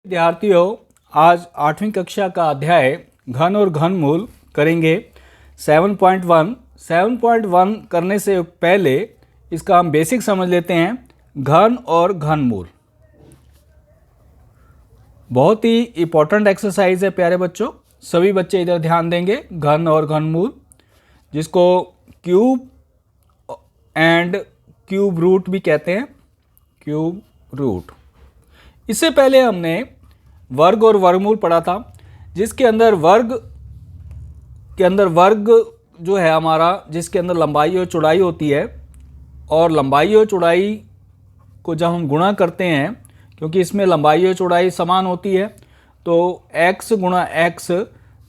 विद्यार्थियों, आज 8वीं कक्षा का अध्याय घन और घनमूल करेंगे। 7.1 7.1 करने से पहले इसका हम बेसिक समझ लेते हैं। घन और घनमूल बहुत ही इम्पोर्टेंट एक्सरसाइज है प्यारे बच्चों। सभी बच्चे इधर ध्यान देंगे। घन और घनमूल, जिसको क्यूब एंड क्यूब रूट भी कहते हैं, क्यूब रूट। इससे पहले हमने वर्ग और वर्गमूल पढ़ा था, जिसके अंदर वर्ग जो है हमारा, जिसके अंदर लंबाई और चौड़ाई होती है, और लंबाई और चौड़ाई को जब हम गुणा करते हैं, क्योंकि इसमें लंबाई और चौड़ाई समान होती है, तो x गुणा x,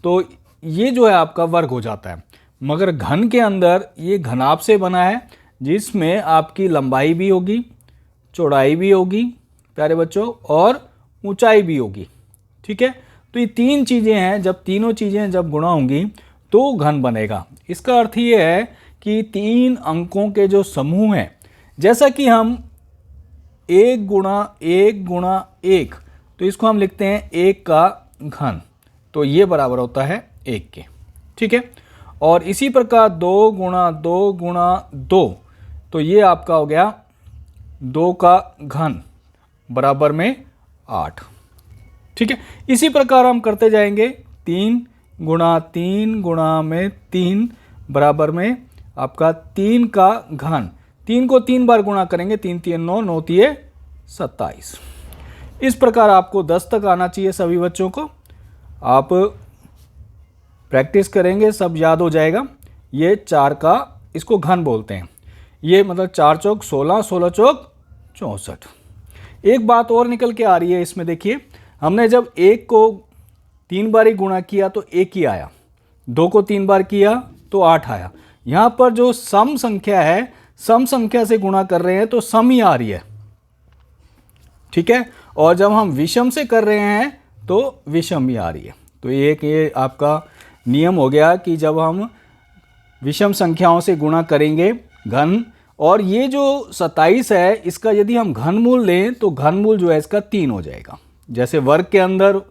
तो ये जो है आपका वर्ग हो जाता है। मगर घन के अंदर ये घनाभ से बना है, जिसमें आपकी लंबाई भी होगी, चौड़ाई भी होगी प्यारे बच्चों, और ऊंचाई भी होगी। ठीक है, तो ये तीन चीज़ें हैं, जब तीनों चीज़ें जब गुणा होंगी तो घन बनेगा। इसका अर्थ ये है कि तीन अंकों के जो समूह हैं, जैसा कि हम 1 गुणा 1 गुणा 1, तो इसको हम लिखते हैं 1 का घन, तो ये बराबर होता है 1 के। ठीक है, और इसी प्रकार 2 गुणा 2 गुणा 2, तो ये आपका हो गया 2 का घन बराबर में 8। ठीक है, इसी प्रकार हम करते जाएंगे। 3 गुणा 3 गुणा में 3 बराबर में आपका 3 का घन। 3 को 3 बार गुणा करेंगे, 3 3 9, 9 3 27। इस प्रकार आपको 10 तक आना चाहिए सभी बच्चों को। आप प्रैक्टिस करेंगे, सब याद हो जाएगा। ये 4 का, इसको घन बोलते हैं। ये मतलब 4 चौक 16, 16 चौक 64। एक बात और निकल के आ रही है इसमें, देखिए, हमने जब 1 को 3 बार ही गुणा किया तो 1 ही आया, 2 को 3 बार किया तो 8 आया। यहाँ पर जो सम संख्या है, सम संख्या से गुणा कर रहे हैं तो सम ही आ रही है। ठीक है, और जब हम विषम से कर रहे हैं तो विषम ही आ रही है। तो ये आपका नियम हो गया कि जब हम विषम संख्याओं से गुणा करेंगे घन, और ये जो 27 है, इसका यदि हम घनमूल लें तो घनमूल जो है इसका 3 हो जाएगा। जैसे वर्ग के अंदर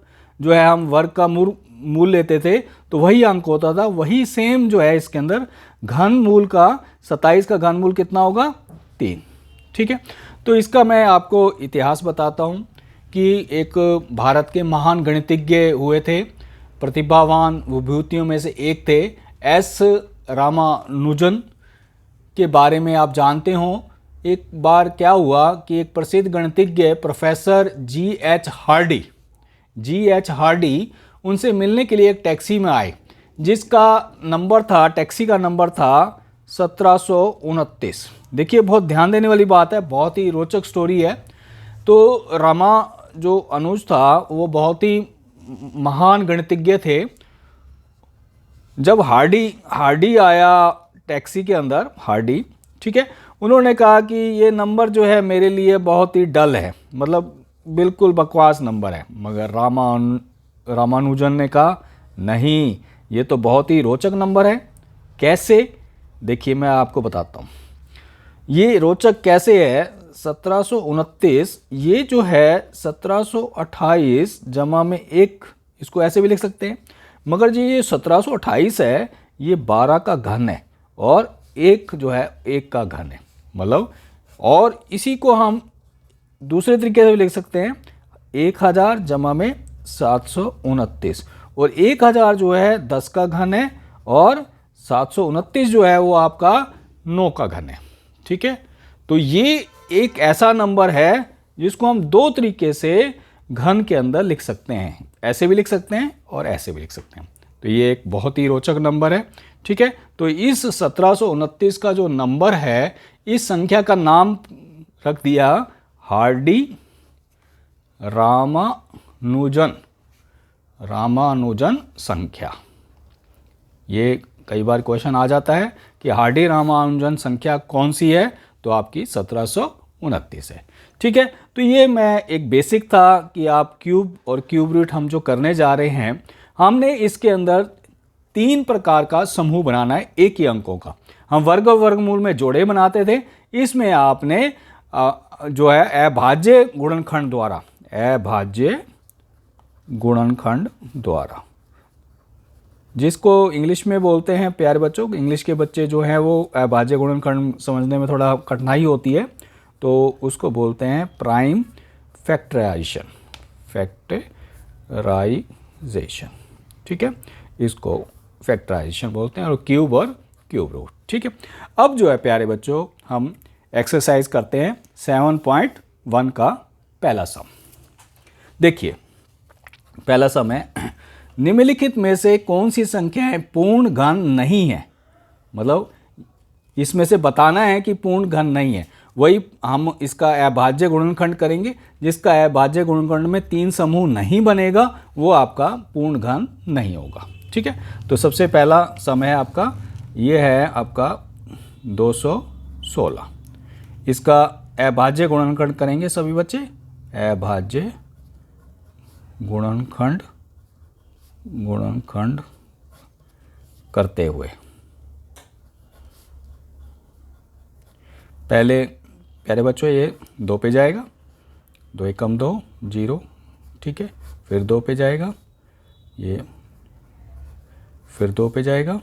जो है हम वर्ग का मूल लेते थे तो वही अंक होता था, वही सेम जो है इसके अंदर घनमूल का 27 का घनमूल कितना होगा? 3। ठीक है, तो इसका मैं आपको इतिहास बताता हूँ कि एक भारत के महान गणितज्ञ हुए थे, प्रतिभावान विभूतियों में से एक थे, एस रामानुजन के बारे में आप जानते हो। एक बार क्या हुआ कि एक प्रसिद्ध गणितज्ञ प्रोफेसर जी.एच. हार्डी उनसे मिलने के लिए एक टैक्सी में आए, जिसका नंबर था, टैक्सी का नंबर था 1729। देखिए, बहुत ध्यान देने वाली बात है, बहुत ही रोचक स्टोरी है। तो रामा जो अनुज था, वो बहुत ही महान गणितज्ञ थे। जब हार्डी आया टैक्सी के अंदर, हार्डी, ठीक है, उन्होंने कहा कि ये नंबर जो है मेरे लिए बहुत ही डल है, मतलब बिल्कुल बकवास नंबर है। मगर रामानुजन ने कहा, नहीं, ये तो बहुत ही रोचक नंबर है। कैसे? देखिए, मैं आपको बताता हूँ ये रोचक कैसे है। 1729, ये जो है 1728 जमा में 1, इसको ऐसे भी लिख सकते हैं। मगर जी ये 1728 है, ये 12 का घन है, और 1 जो है 1 का घन है, मतलब। और इसी को हम दूसरे तरीके से भी लिख सकते हैं, 1000 जमा में 729, और 1000 जो है 10 का घन है, और 729 जो है वो आपका 9 का घन है। ठीक है, तो ये एक ऐसा नंबर है जिसको हम दो तरीके से घन के अंदर लिख सकते हैं, ऐसे भी लिख सकते हैं और ऐसे भी लिख सकते हैं। तो ये एक बहुत ही रोचक नंबर है। ठीक है, तो इस 1729 का जो नंबर है, इस संख्या का नाम रख दिया हार्डी रामानुजन संख्या। ये कई बार क्वेश्चन आ जाता है कि हार्डी रामानुजन संख्या कौन सी है, तो आपकी 1729 है। ठीक है, तो ये मैं एक बेसिक था कि आप क्यूब और क्यूब रूट हम जो करने जा रहे हैं, हमने इसके अंदर 3 प्रकार का समूह बनाना है एक ही अंकों का। हम वर्ग और वर्गमूल में जोड़े बनाते थे, इसमें आपने जो है अभाज्य गुणनखंड द्वारा, अभाज्य गुणनखंड द्वारा, जिसको इंग्लिश में बोलते हैं प्यारे बच्चों, इंग्लिश के बच्चे जो हैं वो अभाज्य गुणनखंड समझने में थोड़ा कठिनाई होती है, तो उसको बोलते हैं प्राइम फैक्टराइजेशन, फैक्टराइजेशन, ठीक है, इसको फैक्टराइजेशन बोलते हैं, और क्यूब रूट, ठीक है। अब जो है प्यारे बच्चों हम एक्सरसाइज करते हैं 7.1 का पहला सम। देखिए पहला सम है, निम्नलिखित में से कौन सी संख्याएं पूर्ण घन नहीं है, मतलब इसमें से बताना है कि पूर्ण घन नहीं है। वही हम इसका अभाज्य गुणनखंड करेंगे, जिसका अभाज्य गुणनखंड में 3 समूह नहीं बनेगा वो आपका पूर्ण घन नहीं होगा, ठीक है। तो सबसे पहला सम है आपका, ये है आपका 216। इसका अभाज्य गुणनखंड करेंगे सभी बच्चे, अभाज्य गुणनखंड करते हुए पहले प्यारे बच्चों ये 2 पे जाएगा, 2 एकम 2 0, ठीक है, फिर 2 पे जाएगा, ये फिर 2 पे जाएगा,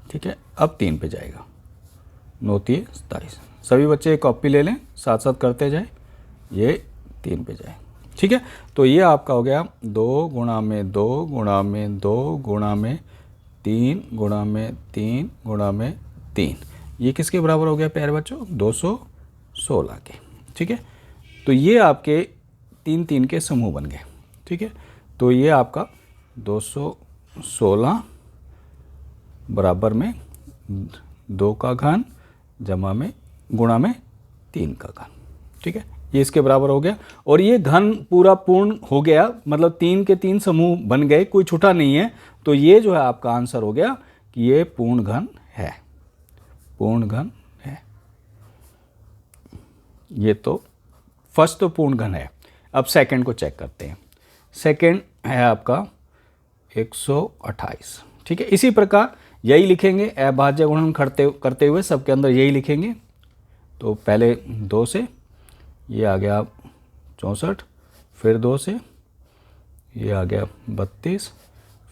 ठीक है, अब 3 पे जाएगा, 9 3 27। सभी बच्चे एक कॉपी ले लें, साथ साथ करते जाए, ये 3 पे जाए, ठीक है। तो ये आपका हो गया 2 गुणा में 2 गुणा में 2 गुणा में 3 गुणा में 3 गुणा में 3, ये किसके बराबर हो गया प्यारे बच्चों, 216 के, ठीक है। तो ये आपके 3 3 के समूह बन गए, ठीक है। तो ये आपका 216 बराबर में 2 का घन जमा में गुणा में 3 का घन, ठीक है, ये इसके बराबर हो गया। और ये घन पूरा पूर्ण हो गया, मतलब 3 के 3 समूह बन गए, कोई छूटा नहीं है। तो ये जो है आपका आंसर हो गया कि ये पूर्ण घन है, पूर्ण घन है। ये तो फर्स्ट तो पूर्ण घन है। अब सेकंड को चेक करते हैं। सेकंड है आपका 128, ठीक है। इसी प्रकार यही लिखेंगे, अभाज्य गुणन करते हुए सबके अंदर यही लिखेंगे। तो पहले 2 से ये आ गया 64, फिर 2 से ये आ गया 32,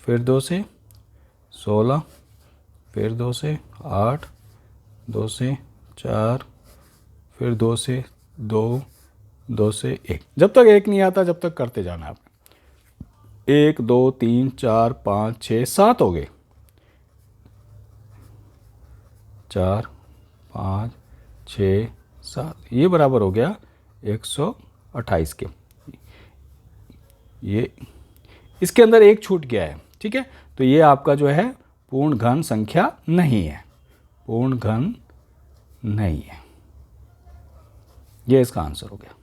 फिर 2 से 16, फिर 2 से 8, 2 से 4, फिर 2 से 2, 2 से 1। जब तक 1 नहीं आता जब तक करते जाना आपने। 1 2 3 4 5 6 7 हो गए, 4 5 6 7, ये बराबर हो गया 128 के। ये इसके अंदर 1 छूट गया है, ठीक है। तो ये आपका जो है पूर्ण घन संख्या नहीं है, पूर्ण घन नहीं है। ये इसका आंसर हो गया,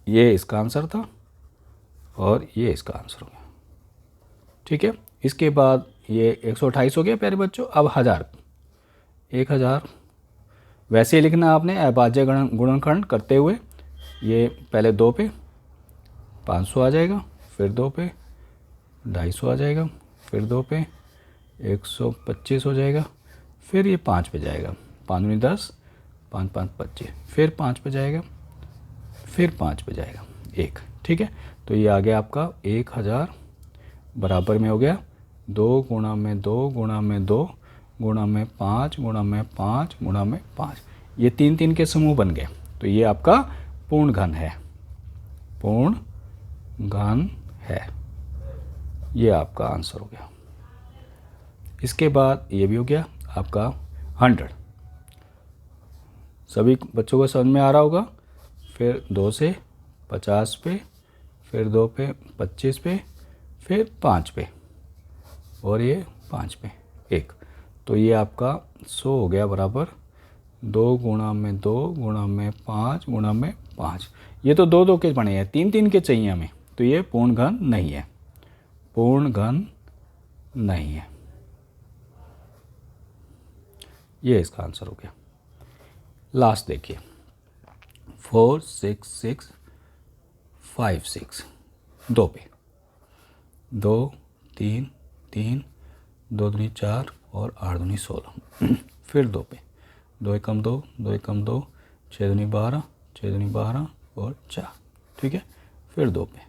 ये इसका आंसर था और ये इसका आंसर हो गया, ठीक है। इसके बाद ये 128 हो गया प्यारे बच्चों। अब 1000, 1000 वैसे ही लिखना आपने अभाज्य गुणनखंड करते हुए। ये पहले 2 पे 500 आ जाएगा, फिर 2 पे 250 आ जाएगा, फिर 2 पे 125 हो जाएगा, फिर ये 5 पे जाएगा, 5 दूनी 10, 5 5 25, फिर 5 पे जाएगा, फिर 5 पे जाएगा 1, ठीक है। तो ये आ गया आपका 1000 बराबर में हो गया 2 गुणा में 2 गुणा में 2 गुणा में 5 गुणा में 5 गुणा में 5। ये 3 3 के समूह बन गए। तो ये आपका पूर्ण घन है, पूर्ण घन है। ये आपका आंसर हो गया। इसके बाद ये भी हो गया आपका 100। सभी बच्चों को समझ में आ रहा होगा। फिर 2 से 50 पे, फिर 2 पे 25 पे, फिर 5 पे और ये 5 पे 1। तो ये आपका 100 हो गया बराबर 2 गुणा में 2 गुणा में 5 गुणा में 5। ये तो 2 2 के बने हैं, 3 3 के चाहिए हमें। तो ये पूर्ण घन नहीं है, पूर्ण घन नहीं है। ये इसका आंसर हो गया। लास्ट देखिए 4 6 6 5 6, 2 पे 2 3 3, 2 दूनी 4 और 8 दूनी 16, फिर 2 पे 2 एकम 2, 2 एकम 2, 6 दूनी 12, 6 दूनी 12 और 4, ठीक है। फिर 2 पे,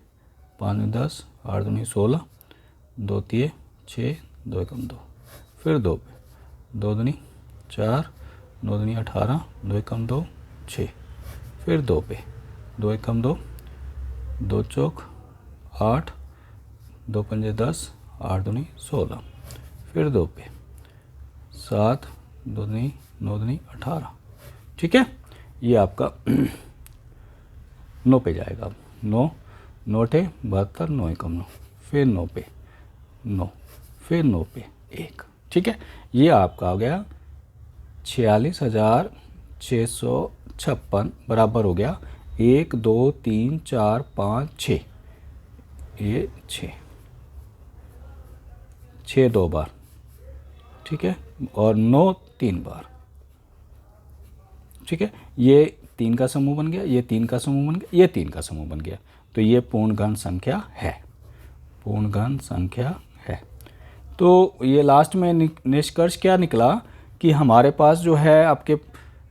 5 में 10, 8 दूनी 16, 2 तिये 6, 2 एकम 2, फिर 2 पे, 2 दूनी 4, 9 दूनी 18, 2 एकम 2, 6, फिर 2 पे, 2 एकम 2, 2 चौक 8, 2 पंजे 10, 8 दूनी 16, फिर 2 पे, 7, 2 दूनी 9 दूनी 18। ठीक है, ये आपका 9 पे जाएगा। अब 9, 9 टे 72, 9 एकम 9, फिर 9 पे 9, फिर 9 पे 1। ठीक है, ये आपका आ गया 46,656 बराबर हो गया 1 2 3 4 5 6, ये 6 2 बार। ठीक है, और 9 3 बार। ठीक है, ये 3 का समूह बन गया, ये 3 का समूह बन गया, ये 3 का समूह बन गया। तो ये पूर्ण घन संख्या है, पूर्ण घन संख्या है। तो ये लास्ट में निष्कर्ष क्या निकला कि हमारे पास जो है आपके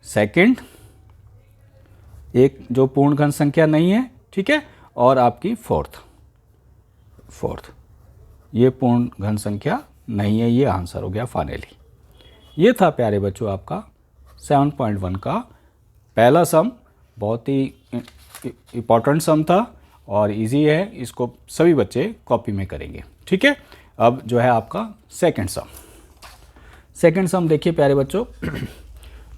सेकंड एक जो पूर्ण घन संख्या नहीं है, ठीक है, और आपकी फोर्थ ये पूर्ण घन संख्या नहीं है। ये आंसर हो गया फाइनली। ये था प्यारे बच्चों आपका 7.1 का पहला सम। बहुत ही इम्पॉर्टेंट सम था और इजी है, इसको सभी बच्चे कॉपी में करेंगे। ठीक है, अब जो है आपका सेकंड सम देखिए प्यारे बच्चों।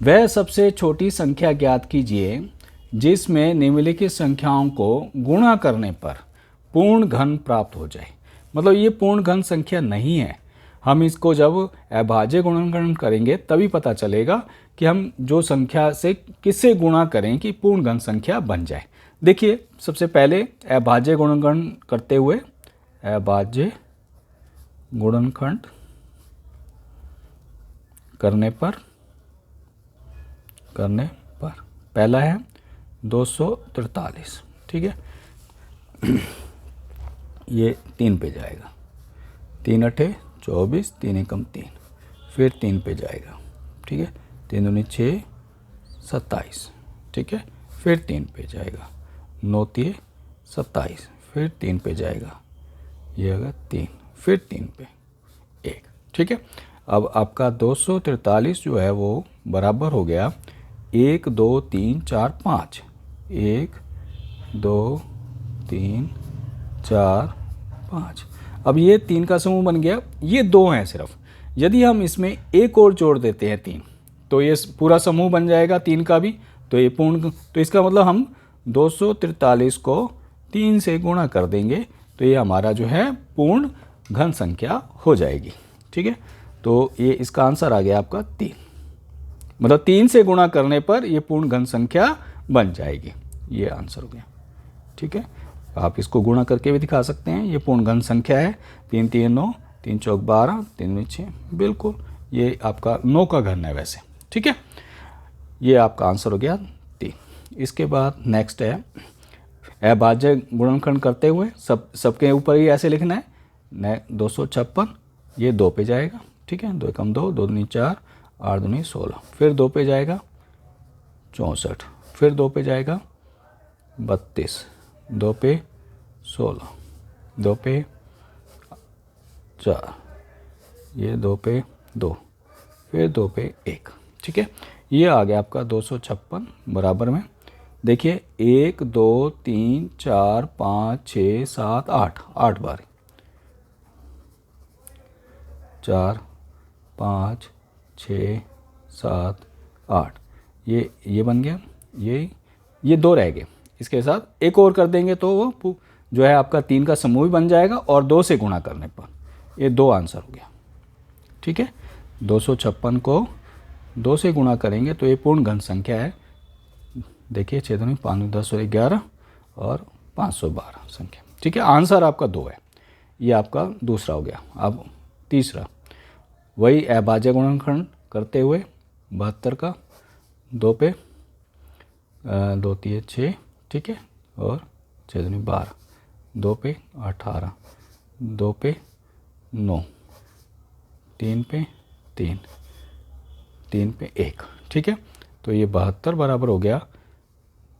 वह सबसे छोटी संख्या ज्ञात कीजिए जिसमें निम्नलिखित संख्याओं को गुणा करने पर पूर्ण घन प्राप्त हो जाए। मतलब ये पूर्ण घन संख्या नहीं है। हम इसको जब अभाज्य गुणनखंड करेंगे तभी पता चलेगा कि हम जो संख्या से किससे गुणा करें कि पूर्ण घन संख्या बन जाए। देखिए, सबसे पहले अभाज्य गुणनखंड करते हुए, अभाज्य गुणनखंड करने पर पहला है 243। ठीक है, ये 3 पे जाएगा, 3 अठे 24, 3 एकम 3, फिर 3 पे जाएगा। ठीक है, 3 दूनी 6, 27। ठीक है, फिर 3 पे जाएगा, 9 तिये 27, फिर 3 पे जाएगा, ये होगा 3, फिर 3 पे 1। ठीक है, अब आपका 243 जो है वो बराबर हो गया 1 2 3 4 5, 1 2 3 4 5। अब ये 3 का समूह बन गया, ये 2 हैं सिर्फ। यदि हम इसमें एक और जोड़ देते हैं 3, तो ये पूरा समूह बन जाएगा 3 का भी। तो ये पूर्ण, तो इसका मतलब हम 243 को 3 से गुणा कर देंगे तो ये हमारा जो है पूर्ण घन संख्या हो जाएगी। ठीक है, तो ये इसका आंसर आ गया आपका 3। मतलब 3 से गुणा करने पर ये पूर्ण घन संख्या बन जाएगी। ये आंसर हो गया। ठीक है, आप इसको गुणा करके भी दिखा सकते हैं। ये पूर्ण घन संख्या है, 3 3 9, 3 चौक 12, 3 6, बिल्कुल ये आपका 9 का घन है वैसे। ठीक है, ये आपका आंसर हो गया 3। इसके बाद नेक्स्ट है अभाज्य गुणनखंड करते हुए, सबके ऊपर ही ऐसे लिखना है 256, ये 2 पे जाएगा। ठीक है, 2 एकम 2, 2 दूनी 4, 8 दूनी 16, फिर 2 पे जाएगा 64, फिर 2 पे जाएगा 32, 2 पे 16, 2 पे 4, ये 2 पे 2, फिर 2 पे 1। ठीक है, ये आ गया आपका 256 बराबर में। देखिए 1 2 3 4 5 6 7 8, 8 बार, 4 5 6 7 8, ये बन गया। ये 2 रह गए, इसके साथ एक और कर देंगे तो वो जो है आपका 3 का समूह भी बन जाएगा और 2 से गुणा करने पर ये 2 आंसर हो गया। ठीक है, 256 को 2 से गुणा करेंगे तो ये पूर्ण घन संख्या है। देखिए 6 दूनी 5 10 और 11 और 512 संख्या। ठीक है, आंसर आपका 2 है। ये आपका दूसरा हो गया। अब तीसरा, वही अभाज्य गुणनखंड करते हुए 72 का 2 पे 2 3 6। ठीक है, और 6 दूनी 12, 2 पे 18, 2 पे 9, 3 पे 3, 3 पे 1। ठीक है, तो ये 72 बराबर हो गया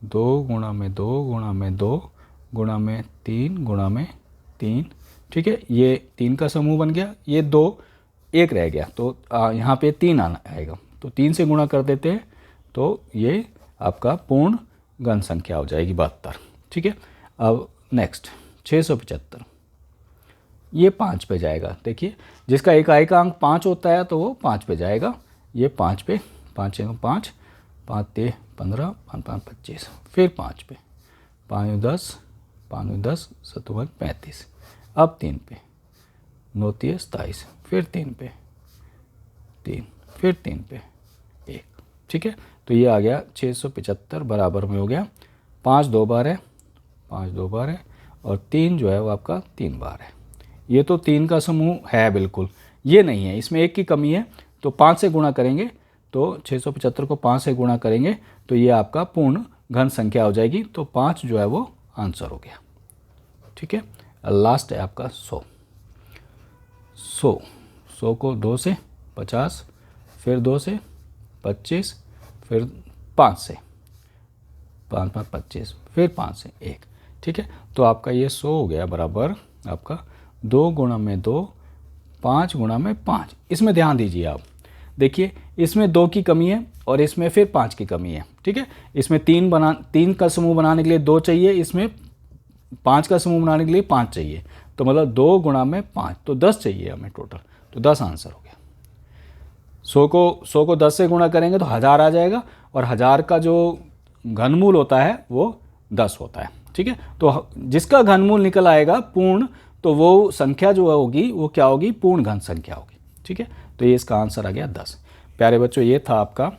2 गुणा में 2 गुणा में 2 गुणा में 3 गुणा में 3, ठीक है। ये 3 का समूह बन गया, ये 2 1 रह गया, तो यहाँ पे 3 आना आएगा, तो 3 से गुणा कर देते हैं, तो ये आपका पूर्ण घन संख्या हो जाएगी 72, ठीक है। अब नेक्स्ट 675, ये 5 पे जाएगा। देखिए जिसका इकाई का अंक 5 होता है तो वो 5 पे जाएगा, ये 5 पे, 5 5 5 3 15 5 5 25, फिर 5 पे, 5 10 5 10 57 35, अब 3 पे, 9 3 27, फिर 3 पे 3, फिर 3 पे 1, ठीक है। तो ये आ गया 675 बराबर में हो गया 5 2 बार है, 5 2 बार है, और 3 जो है वो आपका 3 बार है। ये तो 3 का समूह है बिल्कुल, ये नहीं है, इसमें 1 की कमी है, तो 5 से गुणा करेंगे, तो 675 को 5 से गुणा करेंगे तो ये आपका पूर्ण घन संख्या हो जाएगी, तो 5 जो है वो आंसर हो गया, ठीक है। लास्ट है आपका 100, 100 को 2 से 50, फिर 2 से 25, फिर 5 से 5 5 25, फिर 5 से 1, ठीक है। तो आपका ये 100 हो गया बराबर आपका 2 गुणा में 2, 5 गुणा में 5। इसमें ध्यान दीजिए आप, देखिए इसमें 2 की कमी है और इसमें फिर 5 की कमी है, ठीक है। इसमें 3 का समूह बनाने के लिए 2 चाहिए, इसमें 5 का समूह बनाने के लिए 5 चाहिए, तो मतलब 2 गुणा में 5, तो 10 चाहिए हमें टोटल, तो 10 आंसर हो गया। 100 को 10 से गुणा करेंगे तो 1000 आ जाएगा, और 1000 का जो घनमूल होता है वो 10 होता है, ठीक है। तो जिसका घनमूल निकल आएगा पूर्ण, तो वो संख्या जो होगी वो क्या होगी, पूर्ण घन संख्या होगी, ठीक है। तो ये इसका आंसर आ गया 10। प्यारे बच्चों, ये था आपका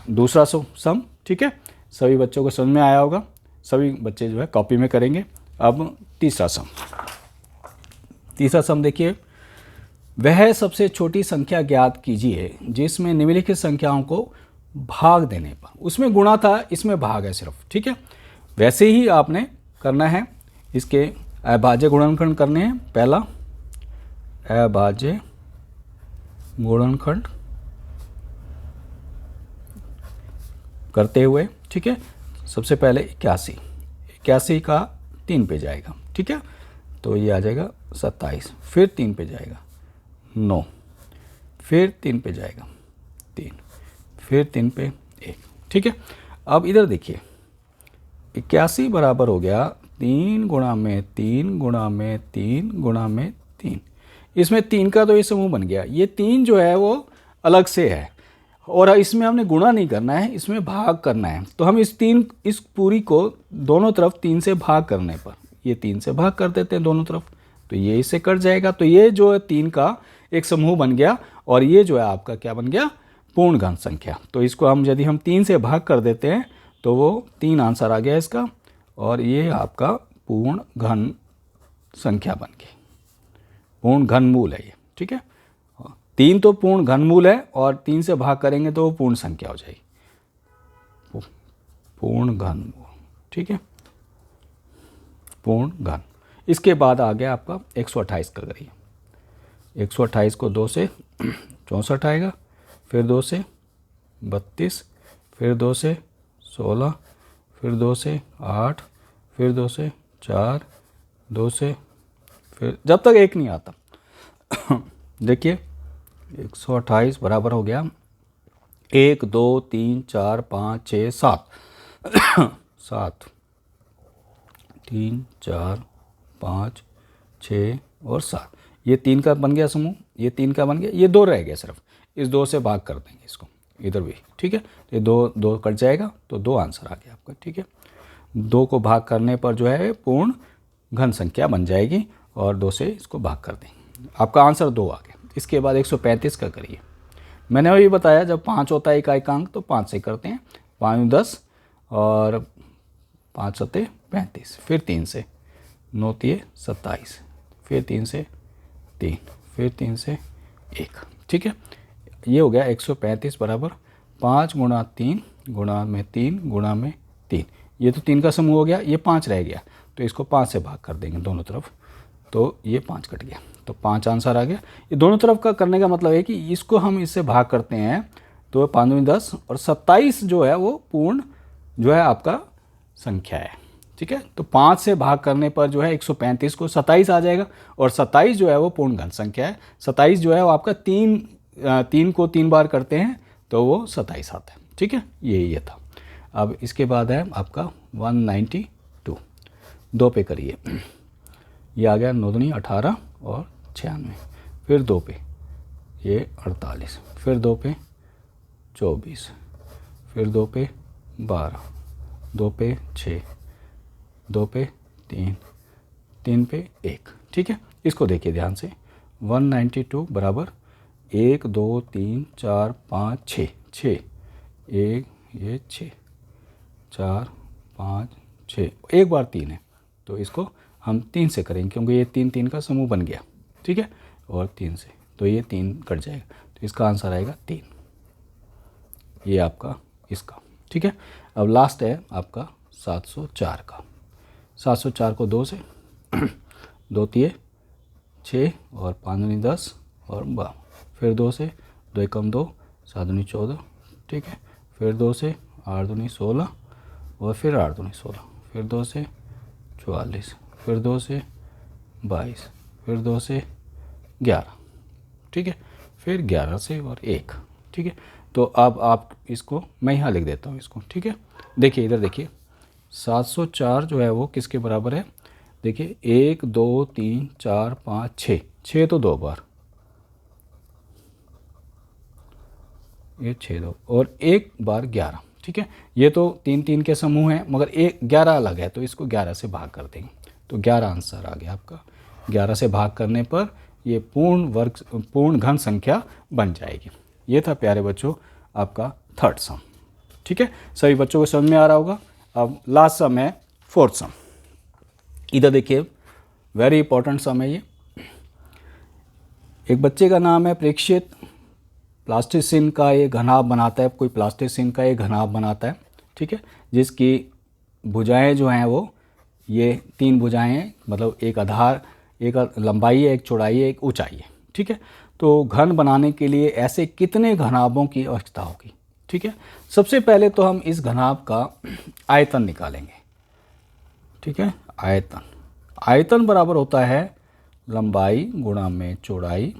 दूसरा सम, ठीक है। सभी बच्चों को समझ में आया होगा, सभी बच्चे जो है कॉपी में करेंगे। अब तीसरा सम देखिए, वह सबसे छोटी संख्या ज्ञात कीजिए जिसमें निम्नलिखित संख्याओं को भाग देने पर, उसमें गुणा था, इसमें भाग है सिर्फ, ठीक है। वैसे ही आपने करना है, इसके अभाज्य गुणनखंड करने हैं। पहला अभाज्य गुणनखंड करते हुए, ठीक है, सबसे पहले 81 का 3 पे जाएगा, ठीक है, तो ये आ जाएगा 27, फिर 3 पे जाएगा 9, फिर 3 पे जाएगा 3, फिर 3 पे 1, ठीक है। अब इधर देखिए 81 बराबर हो गया 3 गुणा में 3 गुणा में 3 गुणा में 3, इसमें 3 का तो ये समूह बन गया, ये 3 जो है वो अलग से है, और इसमें हमने गुणा नहीं करना है, इसमें भाग करना है। तो हम इस पूरी को दोनों तरफ 3 से भाग करने पर, ये 3 से भाग कर देते हैं दोनों तरफ, तो ये इससे कट जाएगा, तो ये जो है 3 का एक समूह बन गया, और ये जो है आपका क्या बन गया, पूर्ण घन संख्या। तो इसको हम यदि हम 3 से भाग कर देते हैं तो वो 3 आंसर आ गया इसका, और ये आपका पूर्ण घन संख्या बन गई, पूर्ण घनमूल है ये, ठीक है। 3 तो पूर्ण घनमूल है, और 3 से भाग करेंगे तो वो पूर्ण संख्या हो जाएगी, पूर्ण घनमूल, ठीक है, पूर्ण घन। इसके बाद आ गया आपका 128 का करिए, 128 को 2 से 64 आएगा, फिर 2 से 32, फिर 2 से 16, फिर 2 से 8, फिर 2 से 4, 2 से, फिर जब तक 1 नहीं आता देखिए 128 बराबर हो गया 1 2 3 4 5 6 7 7 3 4 5 6 और 7, ये 3 का बन गया समूह, ये 3 का बन गया, ये 2 रह गया सिर्फ, इस 2 से भाग कर देंगे इसको इधर भी, ठीक है। ये 2 कट जाएगा, तो 2 आंसर आ गया आपका, ठीक है। 2 को भाग करने पर जो है पूर्ण घन संख्या बन जाएगी, और 2 से इसको भाग कर देंगे, आपका आंसर 2 आ गया। इसके बाद 135 का करिए, मैंने वही बताया जब 5 होता है इकाई का अंक तो 5 से करते हैं, 5 10 और 5 7 35, फिर 3 से 9 3 27, फिर 3 से 3, फिर 3 से 1, ठीक है। ये हो गया 135 बराबर 5 गुणा 3 गुणा में 3 गुणा में 3, ये तो 3 का समूह हो गया, ये 5 रह गया, तो इसको 5 से भाग कर देंगे दोनों तरफ, तो ये 5 कट गया, तो 5 आंसर आ गया। ये दोनों तरफ का करने का मतलब है कि इसको हम इससे भाग करते हैं तो 5 10 और 27 जो है वो पूर्ण जो है आपका संख्या है, ठीक है। तो 5 से भाग करने पर जो है 135 को 27 आ जाएगा, और 27 जो है वो पूर्ण घन संख्या है। 27 जो है वो आपका 3 को 3 बार करते हैं तो वो 27 आता है। ठीक है, ये था। अब इसके बाद है आपका 192, 2 पे करिए, ये आ गया 9 दूनी 18 और 96, फिर 2 पे ये 48, फिर 2 पे 24, फिर 2 पे 12, 2 पे 6, 2 पे 3, 3 पे 1। ठीक है, इसको देखिए ध्यान से। 192 बराबर 1 2 3 4 5 6, 6 1 ये 6 4 5 6, एक बार 3 है तो इसको हम 3 से करेंगे क्योंकि ये 3 3 का समूह बन गया। ठीक है, और 3 से तो ये 3 कट जाएगा, तो इसका आंसर आएगा 3। ये आपका इसका। ठीक है, अब लास्ट है आपका 704 का। 704 को 2 से 2 तिये 6 और 5 दूनी 10 और 12, फिर 2 से 2 एकम 2, 7 दूनी 14। ठीक है, फिर 2 से 8 दूनी 16 और फिर 8 दूनी 16, फिर 2 से 44, फिर 2 से 22, फिर 2 से 11। ठीक है, फिर 11 से और 1। ठीक है, तो अब आप इसको मैं यहाँ लिख देता हूँ इसको। ठीक है, देखिए इधर देखिए 704 जो है वो किसके बराबर है, देखिए 1 2 3 4 5 6, 6 तो 2 बार, ये 6 2 और 1 बार 11। ठीक है, ये तो 3 3 के समूह हैं मगर 11 अलग है, तो इसको 11 से भाग कर देंगे तो 11 आंसर आ गया आपका। 11 से भाग करने पर ये पूर्ण घन संख्या बन जाएगी। ये था प्यारे बच्चों आपका थर्ड सम। ठीक है, सभी बच्चों को समझ में आ रहा होगा। अब लास्ट सम है फोर्थ सम। इधर देखिए वेरी इंपॉर्टेंट सम है ये। एक बच्चे का नाम है परीक्षित, प्लास्टिसिन का ये घनाभ बनाता है, कोई प्लास्टिसिन का ये घनाभ बनाता है। ठीक है, जिसकी भुजाएं जो हैं वो ये 3 भुजाएं हैं, मतलब एक आधार, एक लंबाई है, एक चौड़ाई है, एक ऊंचाई है। ठीक है, तो घन बनाने के लिए ऐसे कितने घनाभों की आवश्यकता होगी। ठीक है, सबसे पहले तो हम इस घनाभ का आयतन निकालेंगे। ठीक है, आयतन बराबर होता है लंबाई गुणा में चौड़ाई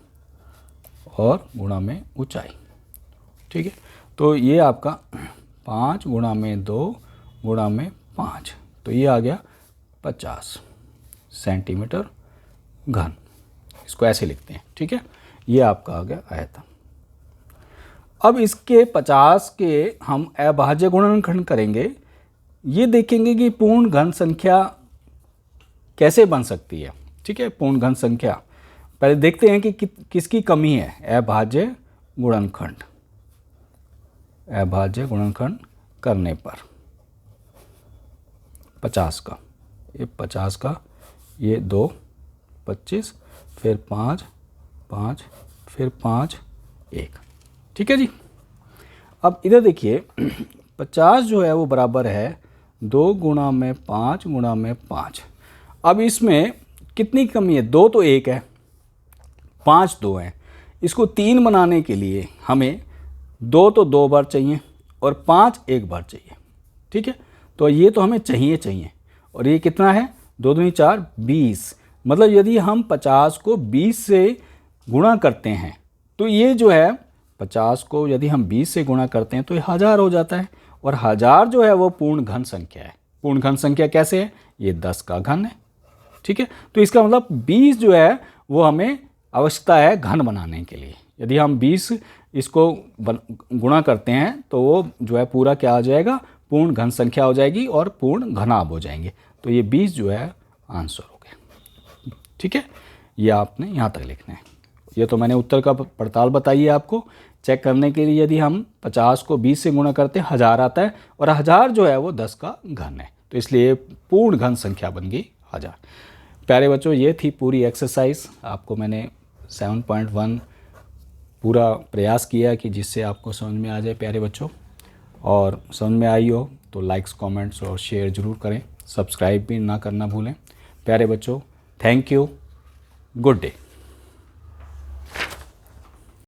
और गुणा में ऊंचाई। ठीक है, तो ये आपका 5 गुणा में 2 गुणा में 5, तो ये आ गया 50 सेंटीमीटर घन। इसको ऐसे लिखते हैं। ठीक है, ये आपका आ गया आयतन। अब इसके 50 के हम अभाज्य गुणनखंड करेंगे। ये देखेंगे कि पूर्ण घन संख्या कैसे बन सकती है। ठीक है, पूर्ण घन संख्या पहले देखते हैं कि किसकी कमी है। अभाज्य गुणनखंड, अभाज्य गुणनखंड करने पर 50 का, ये 50 का, ये 2 25, फिर 5 5, फिर 5 1। ठीक है जी, अब इधर देखिए 50 जो है वो बराबर है 2 गुणा में 5 गुणा में 5। अब इसमें कितनी कमी है, 2 तो 1 है, 5 2 है। इसको 3 बनाने के लिए हमें 2 तो 2 बार चाहिए और 5 1 बार चाहिए। ठीक है, तो ये तो हमें चाहिए और ये कितना है, 2 दूनी 4 20। मतलब यदि हम 50 को 20 से गुणा करते हैं तो ये जो है 50 को यदि हम 20 से गुणा करते हैं तो ये 1000 हो जाता है, और 1000 जो है वो पूर्ण घन संख्या है। पूर्ण घन संख्या कैसे है, ये 10 का घन है। ठीक है, तो इसका मतलब 20 जो है वो हमें आवश्यकता है घन बनाने के लिए। यदि हम 20 इसको गुणा करते हैं तो वो जो है पूरा क्या आ जाएगा, पूर्ण घन संख्या हो जाएगी और पूर्ण घनाभ हो जाएंगे। तो ये 20 जो है आंसर हो गया। ठीक है, ये आपने यहाँ तक लिखना है। ये तो मैंने उत्तर का पड़ताल बताई है आपको चेक करने के लिए। यदि हम 50 को 20 से गुणा करते हैं 1000 आता है, और 1000 जो है वो 10 का घन है, तो इसलिए पूर्ण घन संख्या बन गई 1000। प्यारे बच्चों, ये थी पूरी एक्सरसाइज। आपको मैंने 7.1 पूरा प्रयास किया कि जिससे आपको समझ में आ जाए प्यारे बच्चों, और समझ में आई हो तो लाइक्स कमेंट्स और शेयर ज़रूर करें, सब्सक्राइब भी ना करना भूलें। प्यारे बच्चों, थैंक यू, गुड डे।